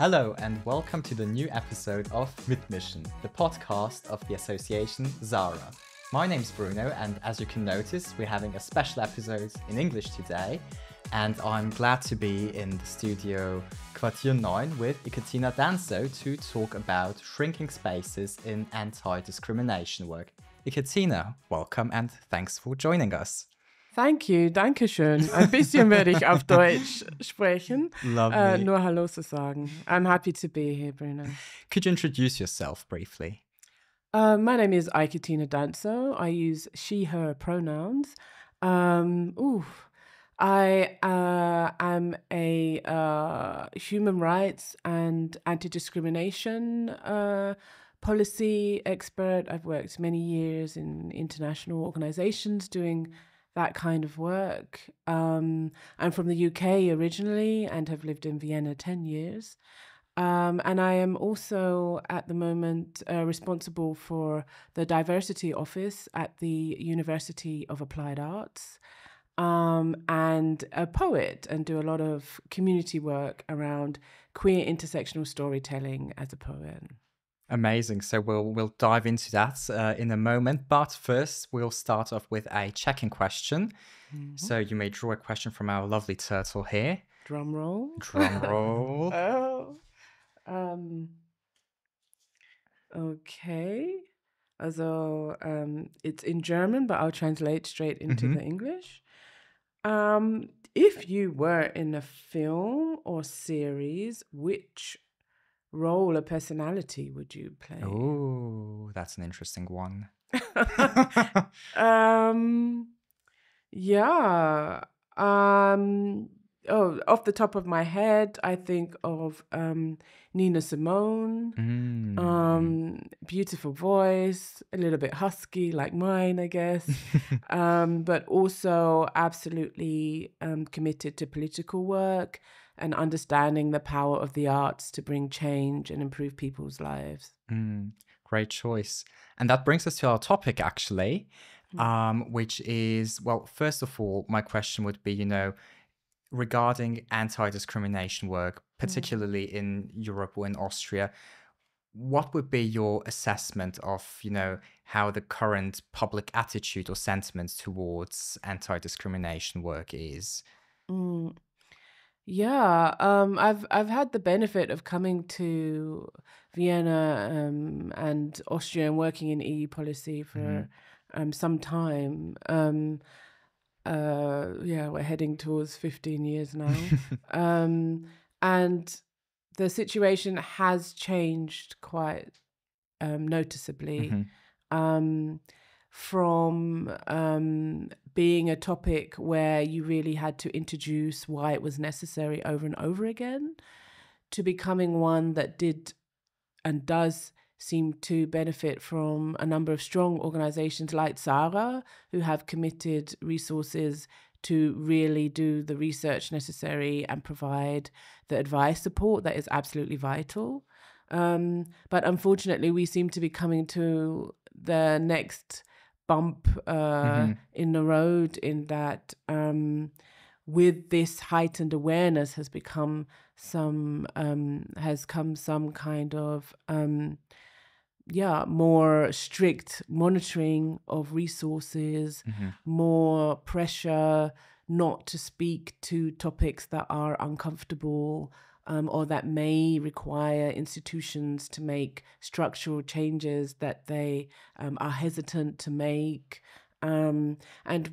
Hello and welcome to the new episode of Mitmischen, the podcast of the association Zara. My name's Bruno, and as you can notice, we're having a special episode in English today, and I'm glad to be in the studio Quartier 9 with Ekaterina Danso to talk about shrinking spaces in anti-discrimination work. Ekaterina, welcome and thanks for joining us. Thank you, danke schön. Ein bisschen werde ich auf Deutsch sprechen. Lovely. Nur Hallo zu sagen. I'm happy to be here, Bruno. Could you introduce yourself briefly? My name is Ekaterina Danso. I use she, her pronouns. I am a human rights and anti-discrimination policy expert. I've worked many years in international organizations doing that kind of work. I'm from the UK originally and have lived in Vienna 10 years. And I am also at the moment responsible for the diversity office at the University of Applied Arts, and a poet, and do a lot of community work around queer intersectional storytelling as a poet. Amazing. So we'll dive into that in a moment. But first, we'll start off with a check-in question. Mm-hmm. So you may draw a question from our lovely turtle here. Drum roll. Drum roll. Okay. Also, it's in German, but I'll translate straight into the English. If you were in a film or series, which role or personality would you play? Oh, that's an interesting one. Off the top of my head, I think of Nina Simone. Beautiful voice, a little bit husky like mine, I guess. But also absolutely committed to political work and understanding the power of the arts to bring change and improve people's lives. Great choice. And that brings us to our topic, actually, which is, well, first of all, my question would be, regarding anti-discrimination work, particularly in Europe or in Austria, what would be your assessment of, how the current public attitude or sentiments towards anti-discrimination work is? I've had the benefit of coming to Vienna and Austria and working in EU policy for some time. We're heading towards 15 years now. And the situation has changed quite noticeably from being a topic where you really had to introduce why it was necessary over and over again, to becoming one that did and does seem to benefit from a number of strong organizations like Zara, who have committed resources to really do the research necessary and provide the advice support that is absolutely vital. But unfortunately, we seem to be coming to the next bump in the road, in that with this heightened awareness has come some kind of more strict monitoring of resources, more pressure not to speak to topics that are uncomfortable, or that may require institutions to make structural changes that they are hesitant to make. And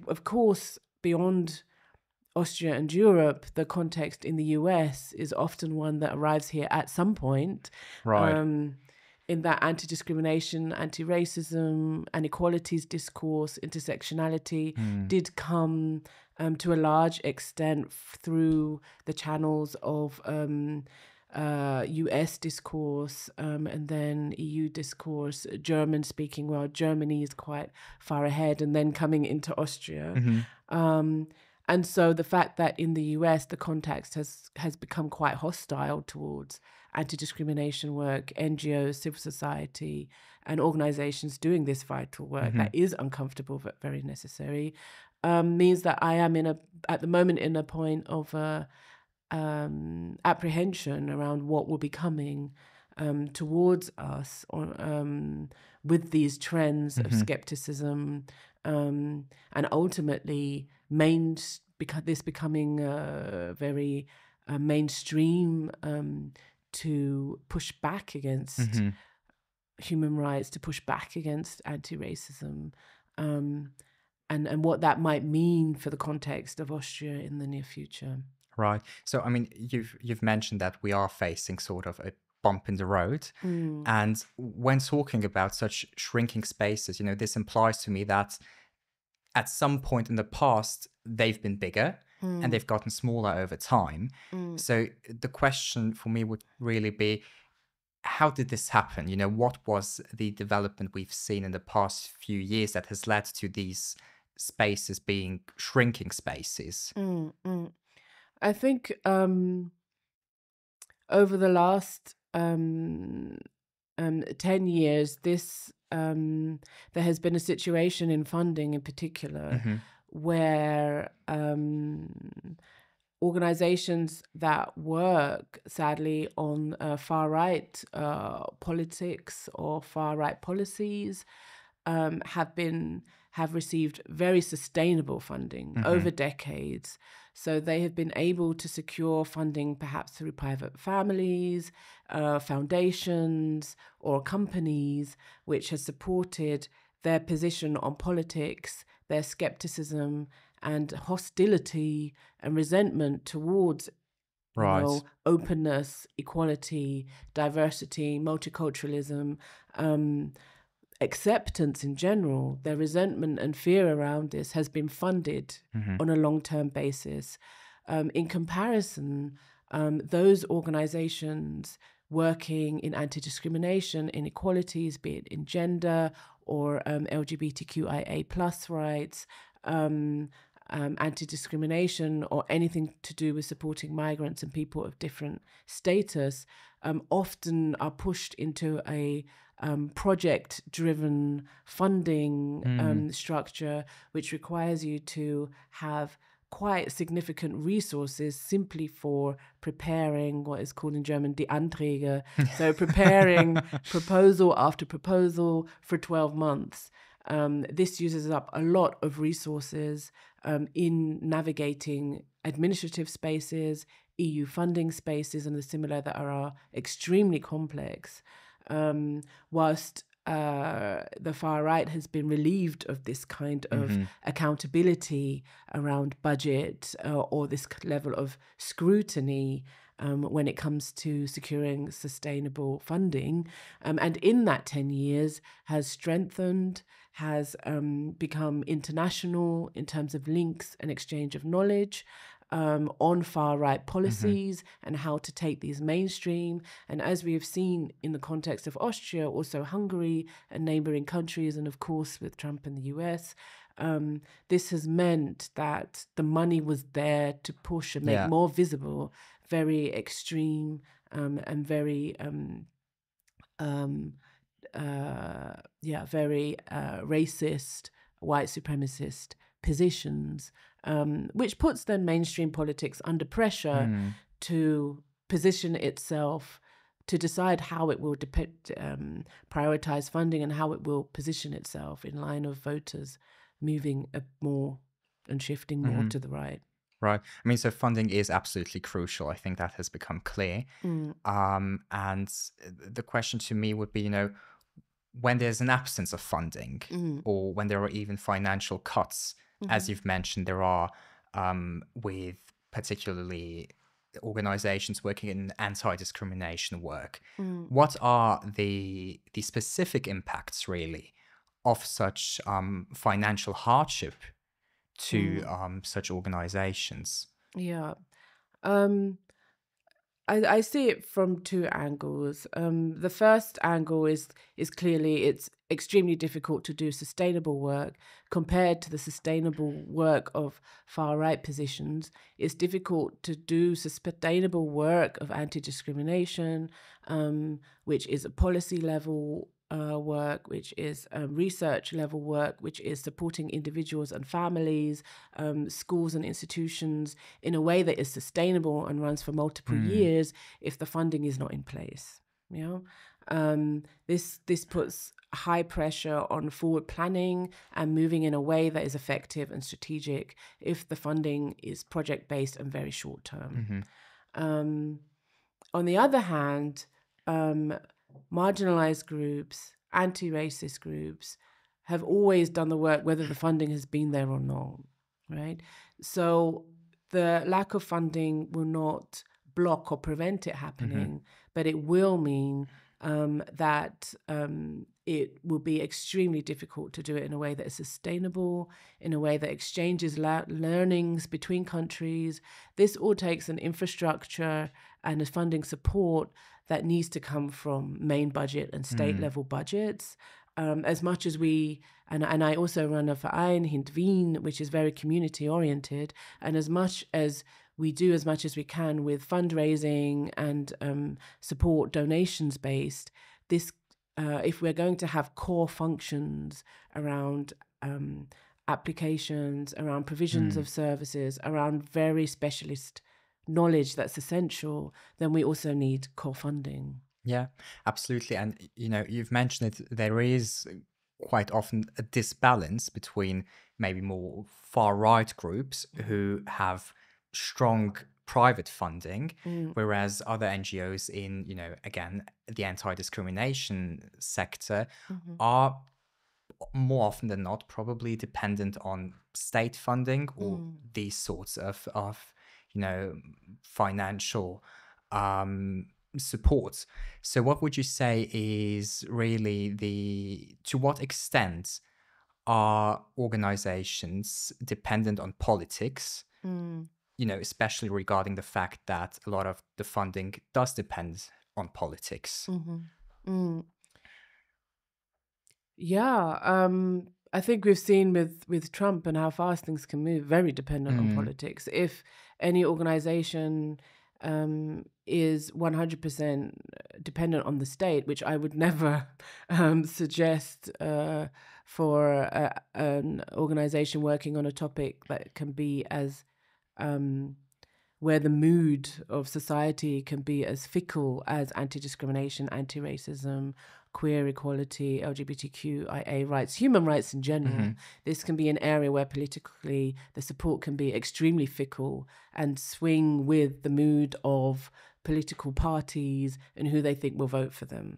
of course, beyond Austria and Europe, the context in the US is often one that arrives here at some point. Right. In that anti-discrimination, anti-racism, inequalities discourse, intersectionality did come to a large extent through the channels of US discourse and then EU discourse, German-speaking world. Germany is quite far ahead, and then coming into Austria. And so the fact that in the US, the context has become quite hostile towards anti-discrimination work, NGOs, civil society, and organizations doing this vital work that is uncomfortable but very necessary, means that I am at the moment in a point of apprehension around what will be coming towards us with these trends of skepticism, and ultimately this becoming very mainstream, to push back against human rights, to push back against anti-racism, and what that might mean for the context of Austria in the near future. Right. So, I mean, you've mentioned that we are facing sort of a bump in the road. And when talking about such shrinking spaces, this implies to me that at some point in the past, they've been bigger and they've gotten smaller over time. So the question for me would really be, how did this happen? What was the development we've seen in the past few years that has led to these spaces being shrinking spaces? I think over the last 10 years, there has been a situation in funding in particular where organizations that work, sadly, on far-right politics or far-right policies have received very sustainable funding over decades. So they have been able to secure funding perhaps through private families, foundations, or companies, which has supported their position on politics, their skepticism and hostility and resentment towards openness, equality, diversity, multiculturalism, acceptance in general. Their resentment and fear around this has been funded on a long-term basis. In comparison, those organizations working in anti-discrimination, inequalities, be it in gender or LGBTQIA+ rights, anti-discrimination or anything to do with supporting migrants and people of different status, often are pushed into a project-driven funding structure, which requires you to have quite significant resources simply for preparing what is called in German die Anträge, so preparing proposal after proposal for 12 months. This uses up a lot of resources in navigating administrative spaces, EU funding spaces, and the similar that are extremely complex. Whilst the far right has been relieved of this kind of accountability around budget or this level of scrutiny when it comes to securing sustainable funding. And in that 10 years has strengthened, has become international in terms of links and exchange of knowledge on far-right policies and how to take these mainstream. And as we have seen in the context of Austria, also Hungary and neighboring countries, and of course with Trump in the US, this has meant that the money was there to push and make more visible very extreme and very very racist, white supremacist positions, which puts then mainstream politics under pressure to position itself, to decide how it will prioritize funding and how it will position itself in line of voters moving more and shifting more to the right. Right. I mean, so funding is absolutely crucial. I think that has become clear. And the question to me would be, when there's an absence of funding or when there are even financial cuts, as you've mentioned, there are with particularly organizations working in anti-discrimination work. What are the specific impacts, really, of such financial hardship to such organizations? Yeah. I see it from two angles. The first angle is clearly it's extremely difficult to do sustainable work compared to the sustainable work of far-right positions. It's difficult to do sustainable work of anti-discrimination, which is a policy level work, which is research level work, which is supporting individuals and families, schools and institutions in a way that is sustainable and runs for multiple years if the funding is not in place. This puts high pressure on forward planning and moving in a way that is effective and strategic if the funding is project-based and very short-term. On the other hand, marginalized groups, anti-racist groups have always done the work whether the funding has been there or not, right? So the lack of funding will not block or prevent it happening, but it will mean that it will be extremely difficult to do it in a way that is sustainable, in a way that exchanges learnings between countries. This all takes an infrastructure and a funding support that needs to come from main budget and state level budgets. As much as we, and I also run a Verein, Hint Wien, which is very community oriented, and as much as we do as much as we can with fundraising and support donations based, this if we're going to have core functions around applications, around provisions of services, around very specialist knowledge that's essential, then we also need core funding. Yeah, absolutely. And, you've mentioned it, there is quite often a disbalance between maybe more far-right groups who have strong private funding, whereas other NGOs in, again, the anti-discrimination sector are more often than not probably dependent on state funding or these sorts of financial support. So what would you say is really to what extent are organizations dependent on politics, especially regarding the fact that a lot of the funding does depend on politics? Yeah, I think we've seen with Trump and how fast things can move, very dependent on politics. If any organization is 100% dependent on the state, which I would never suggest for an organization working on a topic that can be as where the mood of society can be as fickle as anti-discrimination, anti-racism, queer equality, LGBTQIA rights, human rights in general. This can be an area where politically the support can be extremely fickle and swing with the mood of political parties and who they think will vote for them.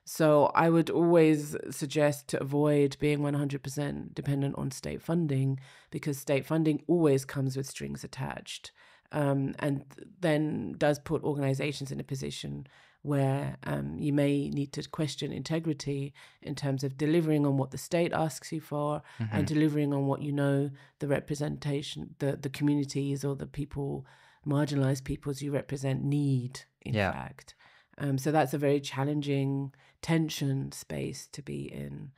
So I would always suggest to avoid being 100% dependent on state funding, because state funding always comes with strings attached, and then does put organizations in a position where you may need to question integrity in terms of delivering on what the state asks you for and delivering on what the representation, the communities or the people, marginalized peoples you represent need, in fact. So that's a very challenging tension space to be in.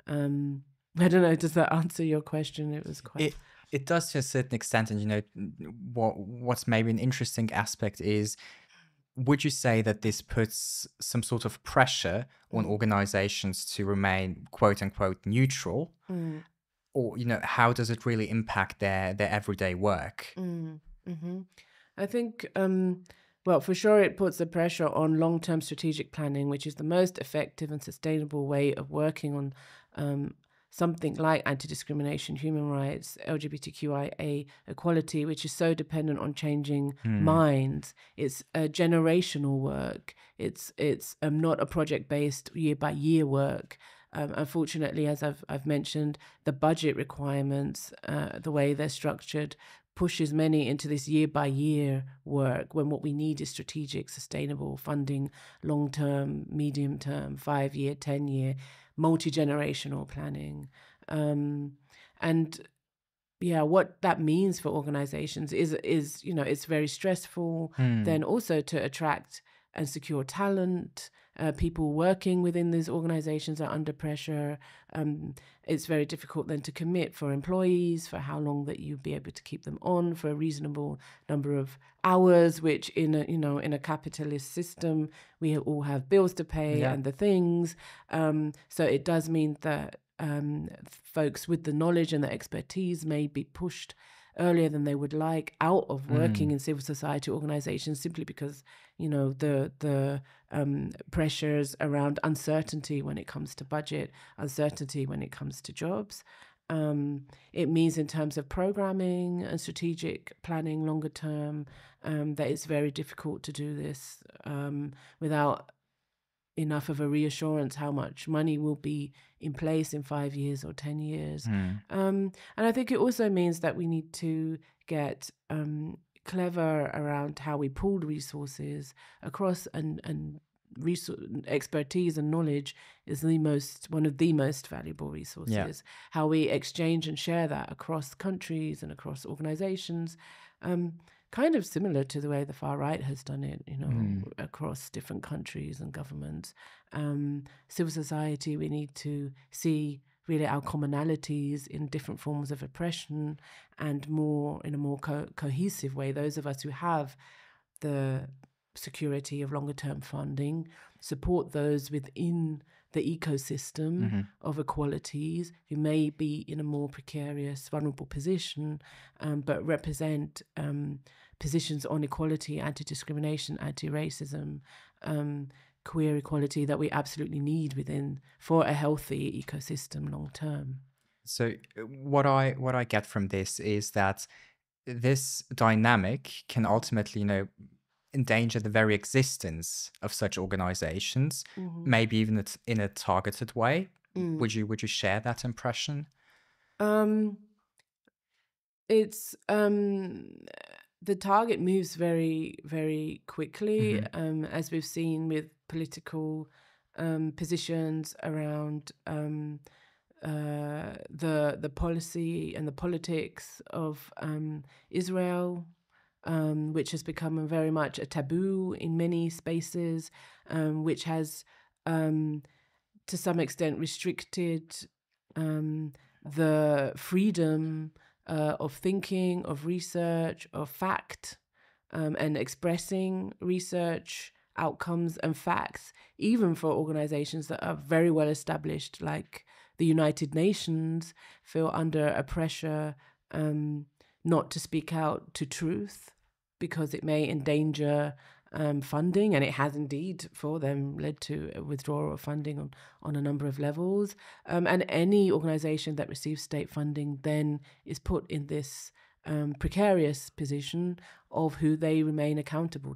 I don't know, does that answer your question? It was quite... It does to a certain extent, and what's maybe an interesting aspect is, would you say that this puts some sort of pressure on organizations to remain quote unquote neutral? Or, how does it really impact their everyday work? I think, well, for sure it puts the pressure on long-term strategic planning, which is the most effective and sustainable way of working on something like anti-discrimination, human rights, LGBTQIA equality, which is so dependent on changing minds. It's a generational work. It's not a project-based year-by-year work. Unfortunately, as I've mentioned, the budget requirements, the way they're structured, pushes many into this year-by-year work, when what we need is strategic, sustainable funding, long-term, medium-term, 5-year, 10-year, multi-generational planning. And what that means for organizations is it's very stressful. Then also to attract and secure talent, people working within these organizations are under pressure. It's very difficult then to commit for employees for how long that you'd be able to keep them on for a reasonable number of hours, which in a capitalist system, we all have bills to pay and the things. So it does mean that folks with the knowledge and the expertise may be pushed earlier than they would like out of working in civil society organizations, simply because the pressures around uncertainty when it comes to budget, uncertainty when it comes to jobs. It means in terms of programming and strategic planning longer term, that it's very difficult to do this without enough of a reassurance how much money will be in place in 5 years or 10 years. And I think it also means that we need to get clever around how we pool resources across, and expertise and knowledge is one of the most valuable resources. How we exchange and share that across countries and across organizations. Kind of similar to the way the far right has done it, across different countries and governments. Civil society, we need to see really our commonalities in different forms of oppression, and in a more cohesive way. Those of us who have the security of longer term funding support those within the ecosystem of equalities who may be in a more precarious, vulnerable position, but represent positions on equality, anti-discrimination, anti-racism, queer equality that we absolutely need for a healthy ecosystem long term. So what I get from this is that this dynamic can ultimately, endanger the very existence of such organizations, maybe even in a targeted way. Would you share that impression? It's the target moves very, very quickly, as we've seen with political positions around the policy and the politics of Israel, which has become very much a taboo in many spaces, which has to some extent restricted the freedom of thinking, of research, of fact, and expressing research outcomes and facts, even for organizations that are very well established, like the United Nations, feel under a pressure not to speak out to truth because it may endanger funding, and it has indeed for them led to a withdrawal of funding on a number of levels. And any organization that receives state funding then is put in this precarious position of who they remain accountable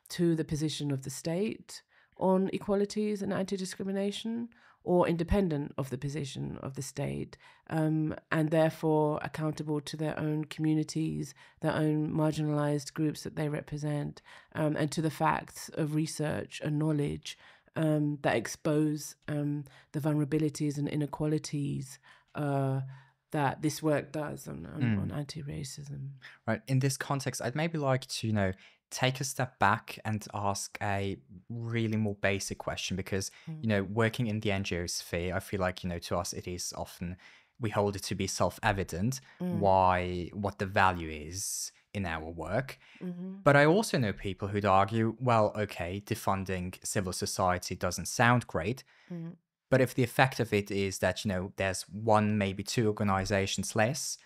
to the position of the state on equalities and anti-discrimination, or independent of the position of the state, and therefore accountable to their own communities, their own marginalized groups that they represent, and to the facts of research and knowledge that expose the vulnerabilities and inequalities that this work does on anti-racism. Right. In this context, I'd maybe like to, take a step back and ask a really more basic question, because, working in the NGO sphere, I feel like, to us, it is often, we hold it to be self-evident what the value is in our work. But I also know people who'd argue, well, okay, defunding civil society doesn't sound great. But if the effect of it is that, there's one, maybe two organizations less,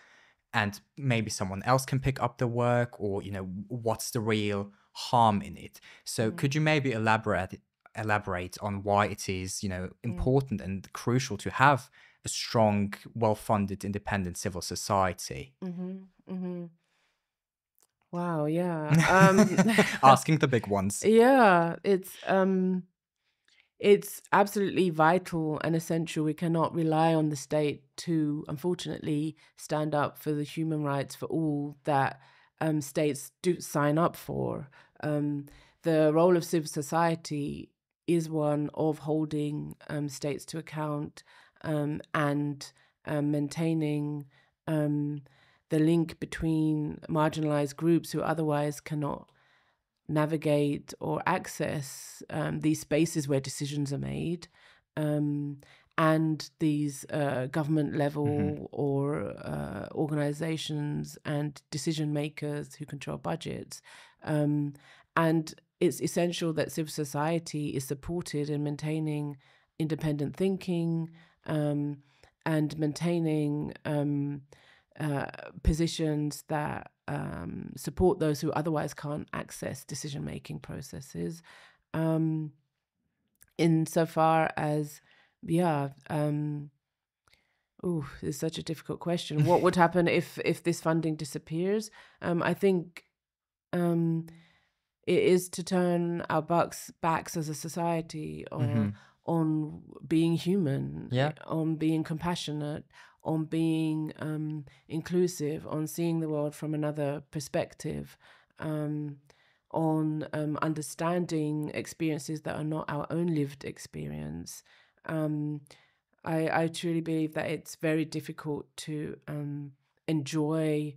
and maybe someone else can pick up the work, or, what's the real harm in it? So could you maybe elaborate on why it is, important and crucial to have a strong, well-funded, independent civil society? Wow, yeah. Asking the big ones. Yeah, it's absolutely vital and essential. We cannot rely on the state to, unfortunately, stand up for the human rights for all that states do sign up for. The role of civil society is one of holding states to account and maintaining the link between marginalized groups who otherwise cannot navigate or access these spaces where decisions are made, and these government level or organizations and decision makers who control budgets. And it's essential that civil society is supported in maintaining independent thinking and maintaining positions that support those who otherwise can't access decision-making processes. Insofar as, it's such a difficult question. What would happen if this funding disappears? I think it is to turn our backs as a society on being human, on being compassionate, on being inclusive, on seeing the world from another perspective, on understanding experiences that are not our own lived experience. I truly believe that it's very difficult to enjoy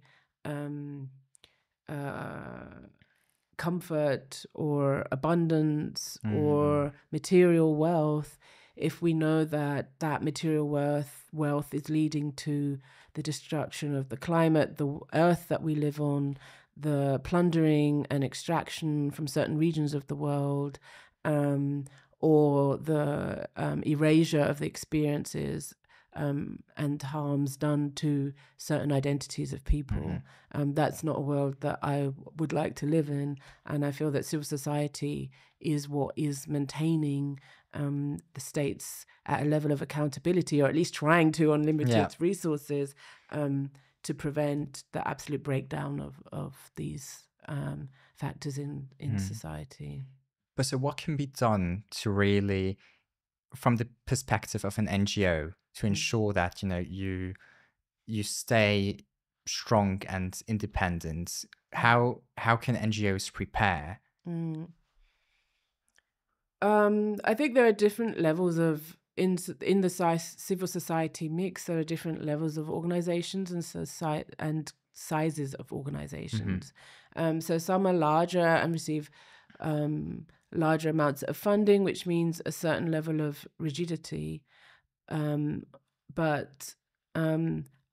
comfort or abundance or material wealth if we know that material wealth is leading to the destruction of the climate, the earth that we live on, the plundering and extraction from certain regions of the world, or the erasure of the experiences and harms done to certain identities of people. That's not a world that I would like to live in. And I feel that civil society is what is maintaining the states at a level of accountability, or at least trying to, on limited resources, to prevent the absolute breakdown of these factors in society. But so what can be done to really, from the perspective of an NGO, to ensure that, you stay strong and independent? How can NGOs prepare? I think there are different levels of in the civil society mix. There are different levels of organizations and sizes of organizations. So some are larger and receive larger amounts of funding, which means a certain level of rigidity. But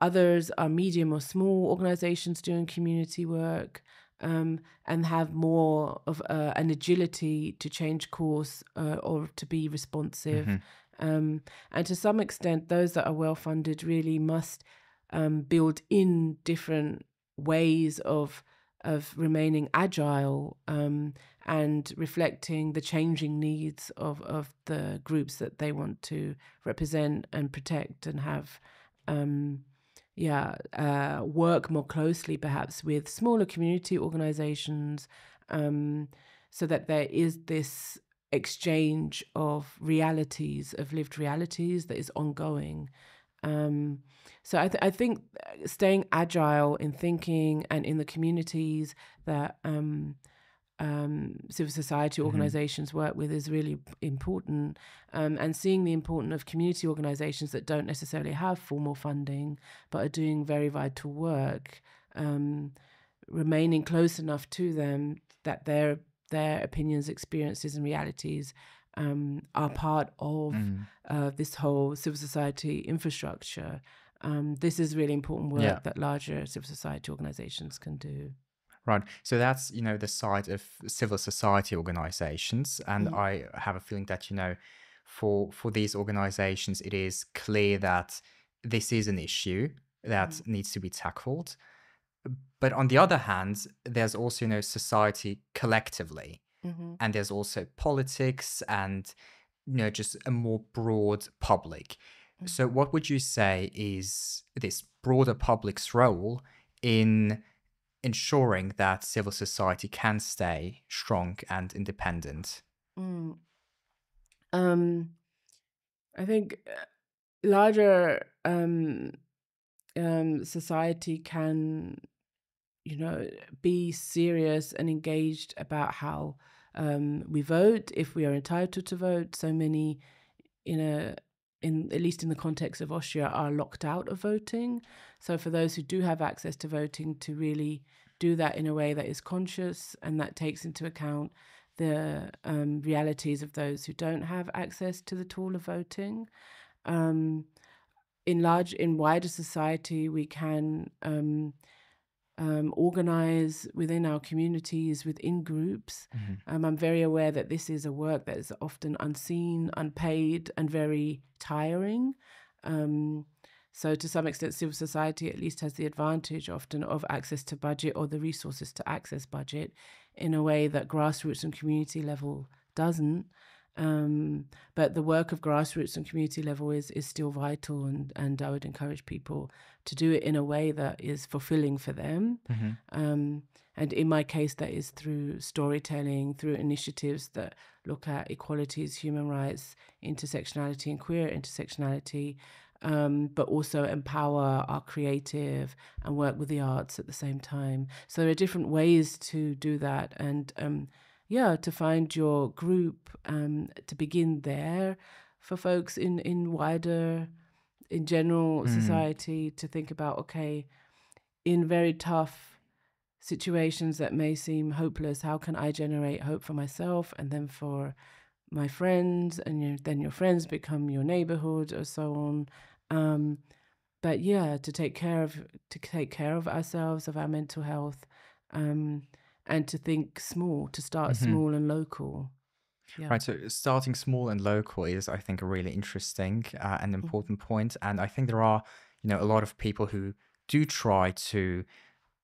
others are medium or small organizations doing community work, and have more of an agility to change course or to be responsive. And to some extent, those that are well-funded really must build in different ways of remaining agile and reflecting the changing needs of the groups that they want to represent and protect, and have work more closely perhaps with smaller community organizations, so that there is this exchange of realities, of lived realities that is ongoing. So I think staying agile in thinking and in the communities that civil society organizations work with is really important, and seeing the importance of community organizations that don't necessarily have formal funding but are doing very vital work, remaining close enough to them that their opinions, experiences and realities are part of this whole civil society infrastructure. This is really important work that larger civil society organizations can do. Right. So that's, the side of civil society organizations. And I have a feeling that, for these organizations, it is clear that this is an issue that needs to be tackled. But on the other hand, there's also, society collectively. And there's also politics and, just a more broad public. So what would you say is this broader public's role in ensuring that civil society can stay strong and independent? I think larger society can, be serious and engaged about how we vote, if we are entitled to vote. So many, at least in the context of Austria, are locked out of voting. So for those who do have access to voting, to really do that in a way that is conscious and that takes into account the realities of those who don't have access to the tool of voting. In wider society, we can organize within our communities, within groups. I'm very aware that this is a work that is often unseen, unpaid, and very tiring. So to some extent, civil society at least has the advantage often of access to budget or the resources to access budget in a way that grassroots and community level doesn't. But the work of grassroots and community level is still vital, and I would encourage people to do it in a way that is fulfilling for them. And in my case, that is through storytelling, through initiatives that look at equalities, human rights, intersectionality and queer intersectionality, but also empower our creative and work with the arts at the same time. So there are different ways to do that, and to find your group, to begin there for folks in wider, in general society, to think about, okay, in very tough situations that may seem hopeless, how can I generate hope for myself and then for my friends, and then your friends become your neighborhood or so on. But to take care of ourselves, of our mental health, and to think small, to start small and local. Yeah. Right, so starting small and local is, I think, a really interesting and important point. And I think there are, a lot of people who do try to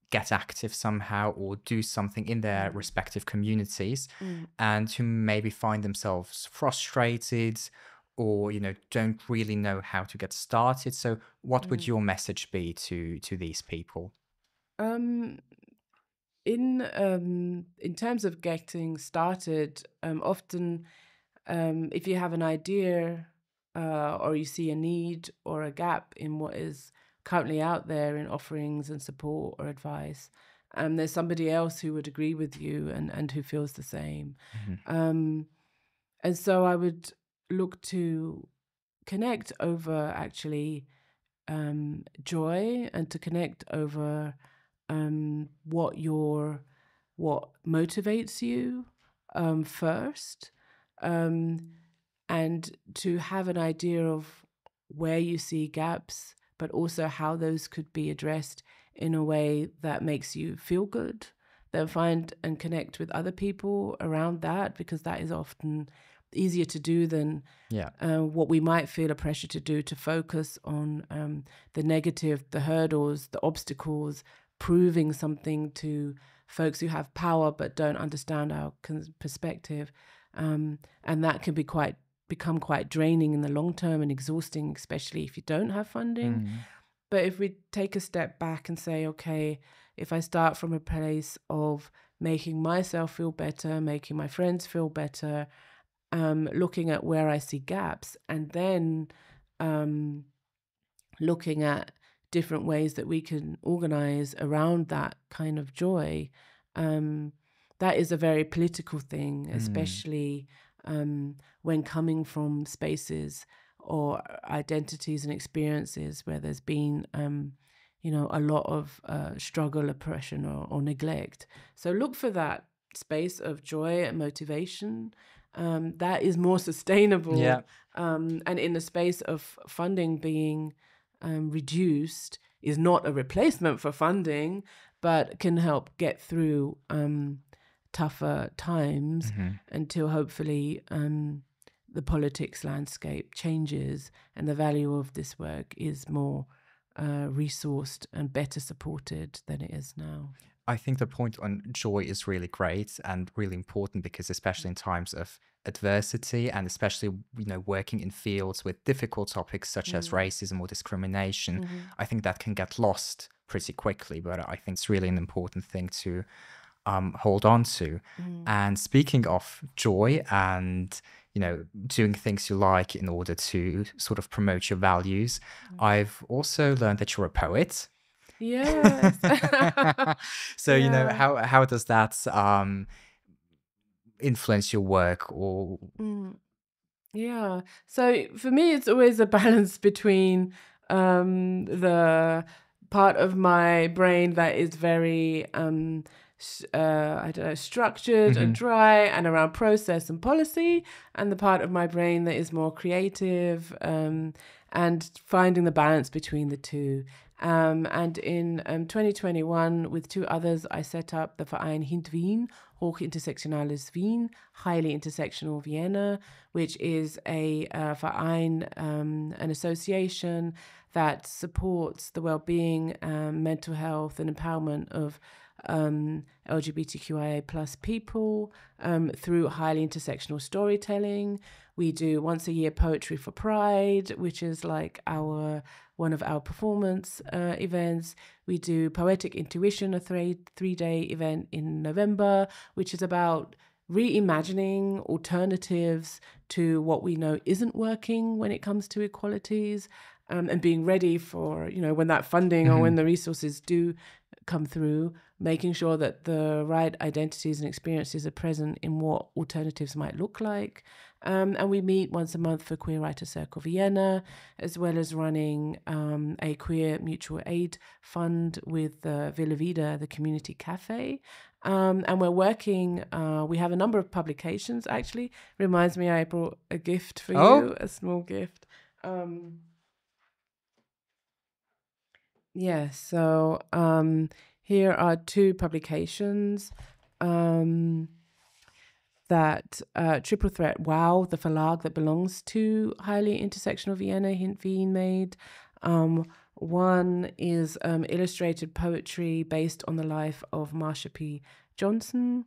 get active somehow or do something in their respective communities, and who maybe find themselves frustrated or, don't really know how to get started. So what would your message be to these people? In terms of getting started, often if you have an idea or you see a need or a gap in what is currently out there in offerings and support or advice, there's somebody else who would agree with you and who feels the same. And so I would look to connect over actually joy, and to connect over what motivates you first, and to have an idea of where you see gaps, but also how those could be addressed in a way that makes you feel good. Then find and connect with other people around that, because that is often easier to do than what we might feel a pressure to do, to focus on the negative, the hurdles, the obstacles, proving something to folks who have power but don't understand our perspective. And that can become quite draining in the long term and exhausting, especially if you don't have funding. But if we take a step back and say, okay, if I start from a place of making myself feel better, making my friends feel better, looking at where I see gaps, and then looking at different ways that we can organize around that kind of joy, that is a very political thing, especially when coming from spaces or identities and experiences where there's been a lot of struggle, oppression, or neglect. So look for that space of joy and motivation that is more sustainable. And in the space of funding being reduced, is not a replacement for funding, but can help get through tougher times until hopefully the politics landscape changes and the value of this work is more resourced and better supported than it is now. I think the point on joy is really great and really important, because especially in times of adversity, and especially working in fields with difficult topics such as racism or discrimination, I think that can get lost pretty quickly. But I think it's really an important thing to hold on to. And speaking of joy and doing things you like in order to sort of promote your values, I've also learned that you're a poet. Yes. So how does that influence your work? Or so for me, it's always a balance between the part of my brain that is very I don't know, structured and dry and around process and policy, and the part of my brain that is more creative and finding the balance between the two. And in 2021, with two others, I set up the Verein Hint Wien, Hochintersektionales Wien, Highly Intersectional Vienna, which is a Verein, an association that supports the well-being, mental health and empowerment of LGBTQIA plus people through highly intersectional storytelling. We do once a year Poetry for Pride, which is like one of our performance events. We do Poetic Intuition, a three-day event in November, which is about reimagining alternatives to what we know isn't working when it comes to equalities, and being ready for, when that funding or when the resources do come through, making sure that the right identities and experiences are present in what alternatives might look like. And we meet once a month for Queer Writer Circle Vienna, as well as running a queer mutual aid fund with Villa Vida, the community cafe. And we're working, we have a number of publications, actually. Reminds me, I brought a gift for you, a small gift. So here are two publications that Triple Threat Wow, the Verlag that belongs to Highly Intersectional Vienna, Hint Wien, made. One is illustrated poetry based on the life of Marsha P. Johnson.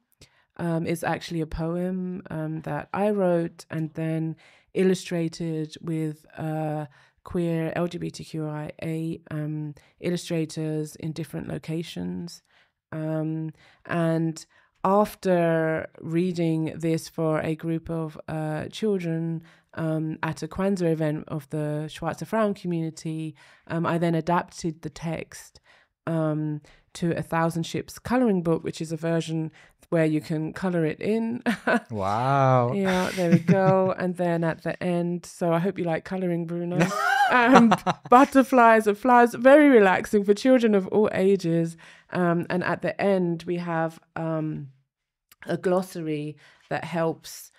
It's actually a poem that I wrote and then illustrated with queer LGBTQIA illustrators in different locations. And after reading this for a group of children at a Kwanzaa event of the Schwarze Frauen community, I then adapted the text to A Thousand Ships coloring book, which is a version where you can color it in. Wow. Yeah, there we go. And then at the end, so I hope you like coloring, Bruno. Butterflies and flowers, very relaxing for children of all ages. And at the end, we have a glossary that helps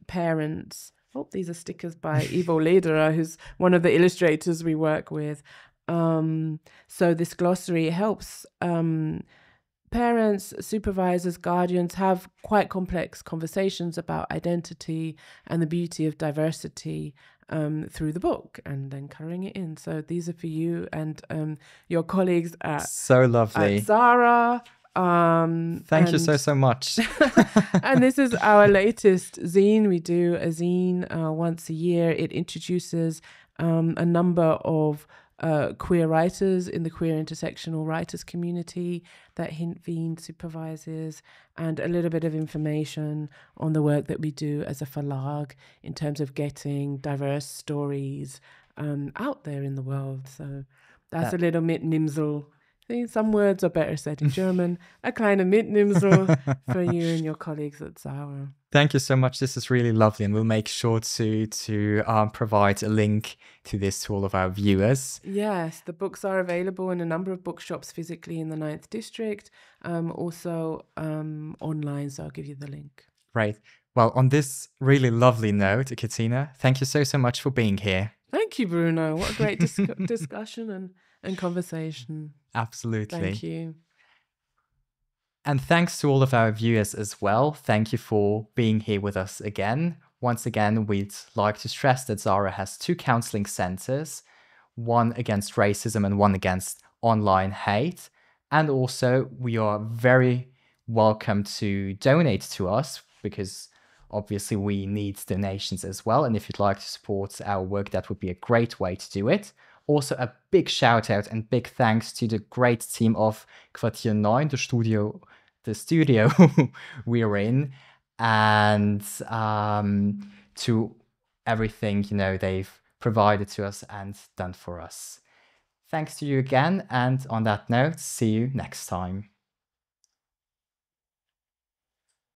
parents. Oh, these are stickers by Ivo Lederer, who's one of the illustrators we work with. So this glossary helps parents, supervisors, guardians have quite complex conversations about identity and the beauty of diversity through the book and then coloring it in. So these are for you and your colleagues at Zara. Thank you so much. And this is our latest zine. We do a zine once a year. It introduces a number of queer writers in the queer intersectional writers community that Hint Wien supervises, and a little bit of information on the work that we do as a Verlag in terms of getting diverse stories out there in the world. So that's a little Mitnimsel. Some words are better said in German. A kleine Mitnimsel for you and your colleagues at Zara. Thank you so much. This is really lovely, and we'll make sure to provide a link to this to all of our viewers. Yes, the books are available in a number of bookshops physically in the 9th District, also online, so I'll give you the link. Great. Well, on this really lovely note, Katina, thank you so much for being here. Thank you, Bruno. What a great discussion and conversation. Absolutely. Thank you. And thanks to all of our viewers as well. Thank you for being here with us again. Once again, we'd like to stress that Zara has 2 counseling centers, one against racism and one against online hate. And also, we are very welcome to donate to us because obviously we need donations as well. And if you'd like to support our work, that would be a great way to do it. Also, a big shout out and big thanks to the great team of Quartier 9, the studio we are in, and to everything they've provided to us and done for us. Thanks to you again, and on that note, see you next time.